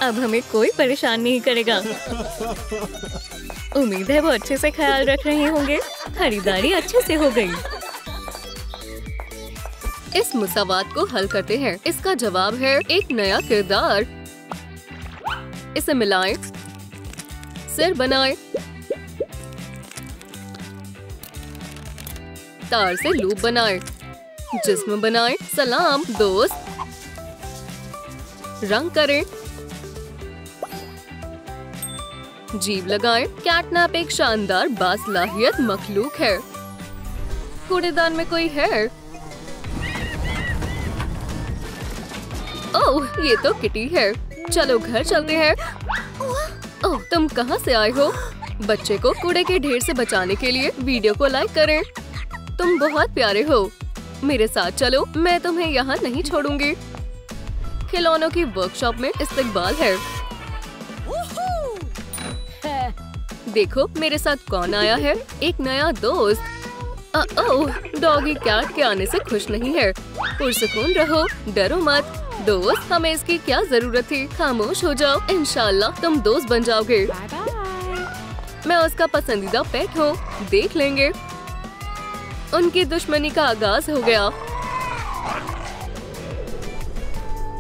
अब हमें कोई परेशान नहीं करेगा। उम्मीद है वो अच्छे से ख्याल रख रहे होंगे। खरीदारी अच्छे से हो गई। इस मुसावात को हल करते हैं। इसका जवाब है एक नया किरदार। इसे मिलाएं। सिर बनाएं। तार से लूप बनाएं। जिस्म बनाएं। सलाम दोस्त। रंग करें। जीभ लगाएं। कैटनैप एक शानदार बासलाहियत मखलूक है। कूड़ेदान में कोई है? ओह, ये तो किटी है। चलो घर चलते हैं। ओह, तुम कहाँ से आए हो? बच्चे को कूड़े के ढेर से बचाने के लिए वीडियो को लाइक करें। तुम बहुत प्यारे हो। मेरे साथ चलो, मैं तुम्हें यहाँ नहीं छोड़ूंगी। खिलौनों की वर्कशॉप में इस्तकबाल है। देखो मेरे साथ कौन आया है। एक नया दोस्त। ओह, डॉगी कैट के आने से खुश नहीं है। पुरसुकून रहो, डरो मत। दोस्त, हमें इसकी क्या जरूरत थी? खामोश हो जाओ। इंशाल्लाह तुम दोस्त बन जाओगे। मैं उसका पसंदीदा पेट हूँ। देख लेंगे। उनकी दुश्मनी का आगाज हो गया।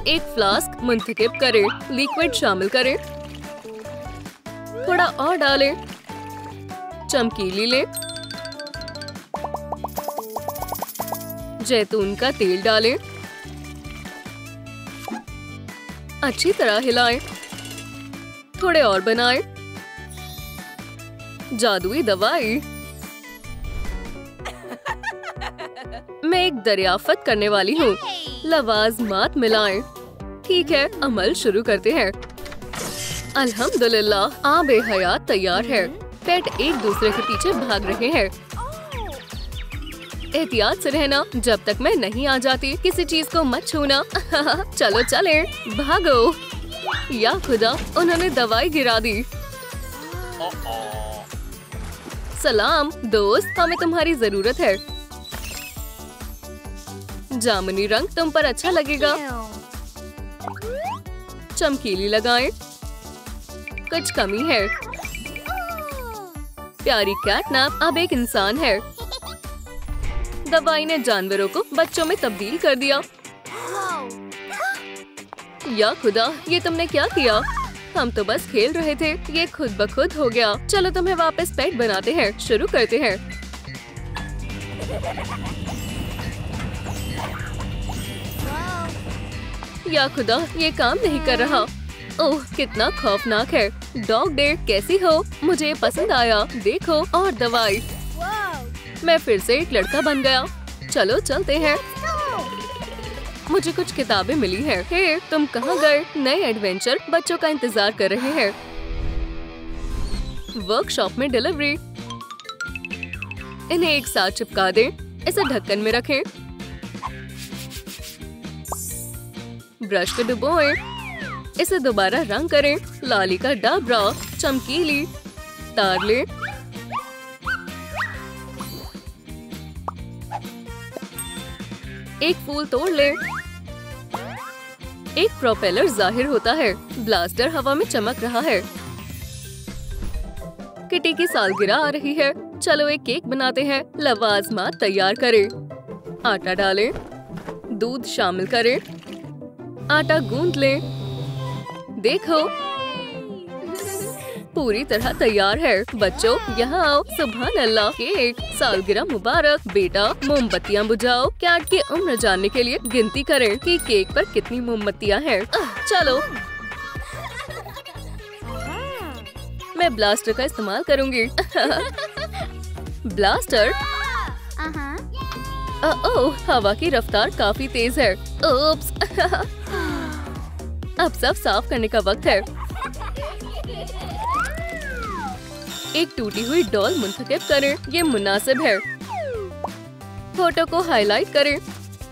एक फ्लास्क मुंतखब करें। लिक्विड शामिल करें। थोड़ा और डालें। चमकीली लें। जैतून का तेल डालें। अच्छी तरह हिलाएं। थोड़े और बनाएं। जादुई दवाई। मैं एक दरियाफ्त करने वाली हूँ। लवाज़मात मिलाएं। ठीक है, अमल शुरू करते हैं। अल्हम्दुलिल्लाह, आबे हयात तैयार है। पेट एक दूसरे के पीछे भाग रहे हैं। एहतियात से रहना, जब तक मैं नहीं आ जाती किसी चीज को मत छूना। चलो चले, भागो। या खुदा, उन्होंने दवाई गिरा दी। सलाम दोस्त, हमें तुम्हारी जरूरत है। जामुनी रंग तुम पर अच्छा लगेगा। चमकीली लगाएं। कुछ कमी है। प्यारी कैटनैप अब एक इंसान है। दवाई ने जानवरों को बच्चों में तब्दील कर दिया। या खुदा, ये तुमने क्या किया? हम तो बस खेल रहे थे, ये खुद ब खुद हो गया। चलो तुम्हें वापस पेट बनाते हैं। शुरू करते हैं। या खुदा, ये काम नहीं कर रहा। ओह, कितना खौफनाक है। डॉग डे, कैसी हो? मुझे पसंद आया। देखो, और दवाई। मैं फिर से एक लड़का बन गया। चलो चलते हैं। मुझे कुछ किताबें मिली हैं। हे, तुम कहाँ गए? नए एडवेंचर बच्चों का इंतजार कर रहे हैं। वर्कशॉप में डिलीवरी। इन्हें एक साथ चिपका दें। इसे ढक्कन में रखें। ब्रश को डुबोएं। इसे दोबारा रंग करें। लाली का डाबरा, चमकीली तार लें। एक फूल तोड़ लें। एक प्रोपेलर जाहिर होता है। ब्लास्टर हवा में चमक रहा है। किटी की सालगिरह आ रही है। चलो एक केक बनाते हैं। लवाज़मात तैयार करें। आटा डालें। दूध शामिल करें। आटा गूंथ लें। देखो, पूरी तरह तैयार है। बच्चों, यहाँ आओ। सुभान अल्लाह, केक। सालगिरह मुबारक। बेटा, मोमबत्तियाँ बुझाओ। कैट की उम्र जानने के लिए गिनती करें कि केक पर कितनी मोमबत्तियाँ हैं। चलो, मैं ब्लास्टर का इस्तेमाल करूंगी। ब्लास्टर? ओह, हवा की रफ्तार काफी तेज है। ओप्स। अब सब साफ करने का वक्त है। एक टूटी हुई डॉल मुंतखब करें। ये मुनासिब है। फोटो को हाईलाइट करें।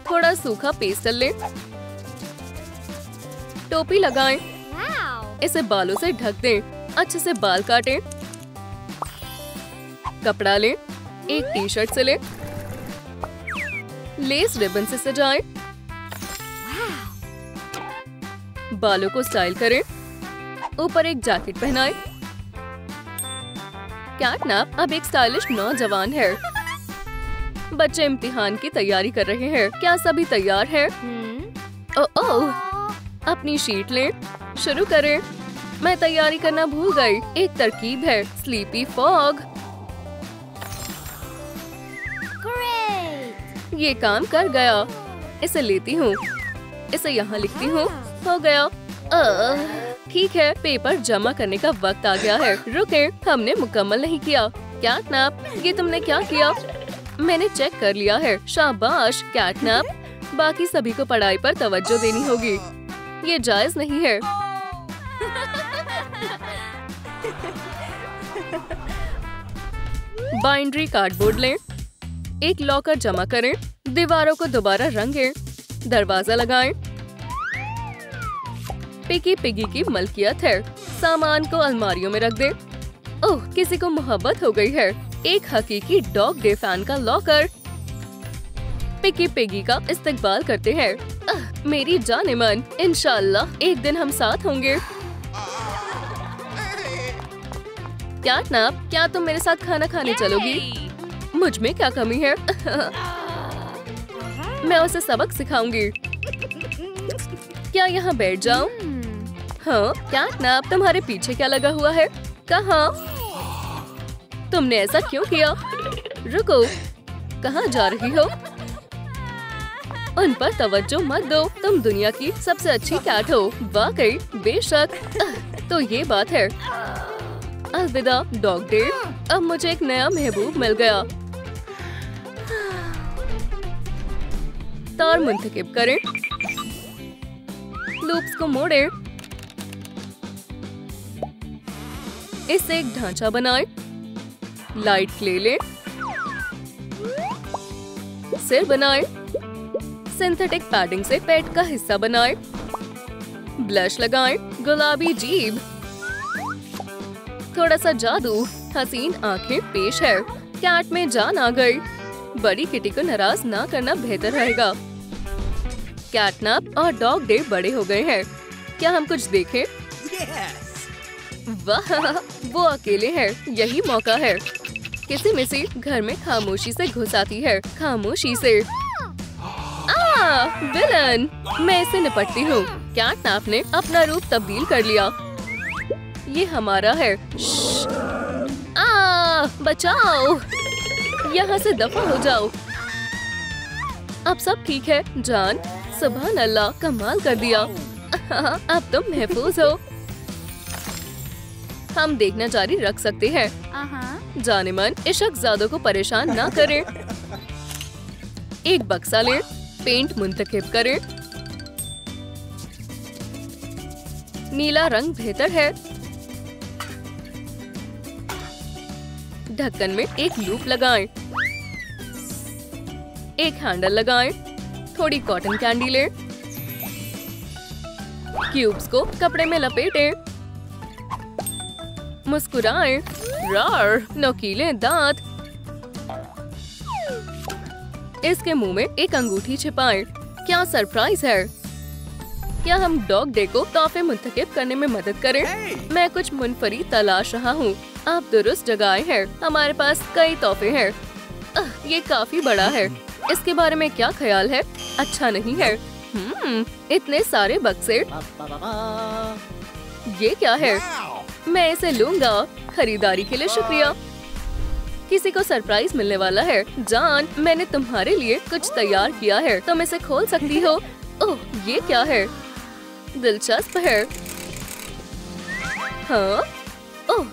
थोड़ा सूखा पेस्टल लें। टोपी लगाएं। इसे बालों से ढक दें। अच्छे से बाल काटें। कपड़ा लें। एक टी शर्ट से लें। लेस रिबन से सजाएं। बालों को स्टाइल करें। ऊपर एक जैकेट पहनाएं। कैटनैप अब एक स्टाइलिश नौजवान है। बच्चे इम्तिहान की तैयारी कर रहे हैं। क्या सभी तैयार हैं? ओह, अपनी शीट लें। शुरू करें। मैं तैयारी करना भूल गई। एक तरकीब है, स्लीपी फॉग। ये काम कर गया। इसे लेती हूँ। इसे यहाँ लिखती हूँ। हो गया। ठीक है, पेपर जमा करने का वक्त आ गया है। रुके, हमने मुकम्मल नहीं किया। कैटनैप, ये तुमने क्या किया? मैंने चेक कर लिया है। शाबाश कैटनैप। बाकी सभी को पढ़ाई पर तवज्जो देनी होगी। ये जायज नहीं है। बाइंड्री कार्डबोर्ड लें। एक लॉकर जमा करें। दीवारों को दोबारा रंगें। दरवाजा लगाएं। पिकी पिगी की मलकियत है। सामान को अलमारियों में रख दें। ओह, किसी को मोहब्बत हो गई है। एक हकीकी डॉग डे फैन का लॉकर। पिकी पिगी का इस्तकबाल करते हैं। मेरी जान-ए-मन, इंशाअल्लाह एक दिन हम साथ होंगे। कैटनैप, क्या तुम मेरे साथ खाना खाने चलोगी? मुझ में क्या कमी है? मैं उसे सबक सिखाऊंगी। क्या यहाँ बैठ जाऊं? हाँ, कैटनैप, तुम्हारे पीछे क्या लगा हुआ है? कहाँ? तुमने ऐसा क्यों किया? रुको, कहाँ जा रही हो? उन पर तवज्जो मत दो। तुम दुनिया की सबसे अच्छी कैट हो। वाकई, बेशक। तो ये बात है। अलविदा डॉग डे। अब मुझे एक नया महबूब मिल गया। तार मुंतखब करें। लूप्स को मोड़ें। इससे एक ढांचा बनाएं। लाइट क्ले लें। सिर बनाएं। सिंथेटिक पैडिंग से पेट का हिस्सा बनाएं। ब्लश लगाएं। गुलाबी जीभ। थोड़ा सा जादू। हसीन आंखें पेश है। कैट में जान आ गई। बड़ी किटी को नाराज ना करना बेहतर रहेगा। कैटनैप और डॉग डे बड़े हो गए हैं। क्या हम कुछ देखें? Yes. वाह, वो अकेले हैं। यही मौका है। किसी मिसी घर में खामोशी से घुस आती है। खामोशी से। विलन! मैं इससे निपटती हूँ। कैटनैप ने अपना रूप तब्दील कर लिया। ये हमारा है। बचाओ! यहाँ से दफा हो जाओ। अब सब ठीक है। जान, सुभान अल्लाह, कमाल कर दिया। अब तुम महफूज हो। हम देखना जारी रख सकते हैं। जानेमन, इस शख्ज़ादों को परेशान ना करें। एक बक्सा लें। पेंट मुंतखब करें। नीला रंग बेहतर है। ढक्कन में एक लूप लगाएं। एक हैंडल लगाएं। थोड़ी कॉटन कैंडी लें। क्यूब्स को कपड़े में लपेटें। मुस्कुराएं। रार, नोकीले दांत। इसके मुंह में एक अंगूठी छिपाएं। क्या सरप्राइज है! क्या हम डॉग डे को तोहफे मुंतखब करने में मदद करें? मैं कुछ मुनफरी तलाश रहा हूँ। आप दुरुस्त जगह आए हैं। हमारे पास कई तोहफे हैं। ये काफी बड़ा है। इसके बारे में क्या ख्याल है? अच्छा नहीं है। इतने सारे बक्से। ये क्या है? मैं इसे लूंगा। खरीदारी के लिए शुक्रिया। किसी को सरप्राइज मिलने वाला है। जान, मैंने तुम्हारे लिए कुछ तैयार किया है। तुम इसे खोल सकती हो। ओह, ये क्या है? दिलचस्प है। हाँ? ओह,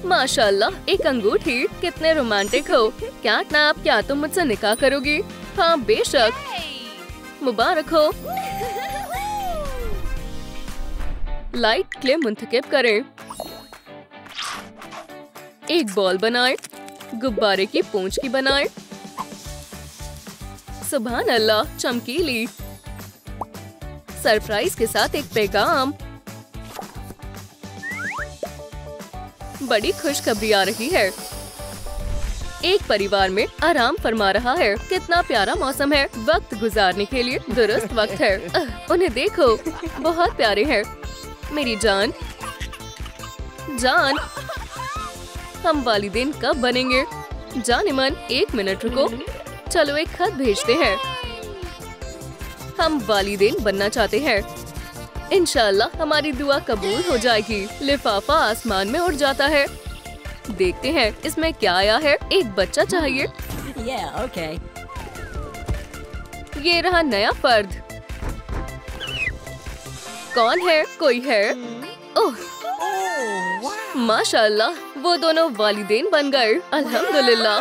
माशाल्लाह, एक अंगूठी। कितने रोमांटिक हो। कैटनैप, क्या तुम मुझसे निकाह करोगी? हाँ, बेशक। मुबारक हो। लाइट क्ले मुंतखब करें। एक बॉल बनाएं। गुब्बारे की पूंछ की बनाएं। सुभान अल्लाह, चमकीली। सरप्राइज के साथ एक पैगाम। बड़ी खुशखबरी आ रही है। एक परिवार में आराम फरमा रहा है। कितना प्यारा मौसम है। वक्त गुजारने के लिए दुरुस्त वक्त है। उन्हें देखो, बहुत प्यारे हैं। मेरी जान, जान, हम वालिदैन कब बनेंगे? जानेमन, 1 मिनट रुको। चलो एक खत भेजते हैं। हम वालिदैन बनना चाहते हैं। इंशाल्लाह हमारी दुआ कबूल हो जाएगी। लिफाफा आसमान में उड़ जाता है। देखते हैं इसमें क्या आया है। एक बच्चा चाहिए। okay. ये रहा नया फर्द। कौन है? कोई है? ओह, माशाल्लाह, वो दोनों वालिदैन बन गए। अल्हम्दुलिल्लाह।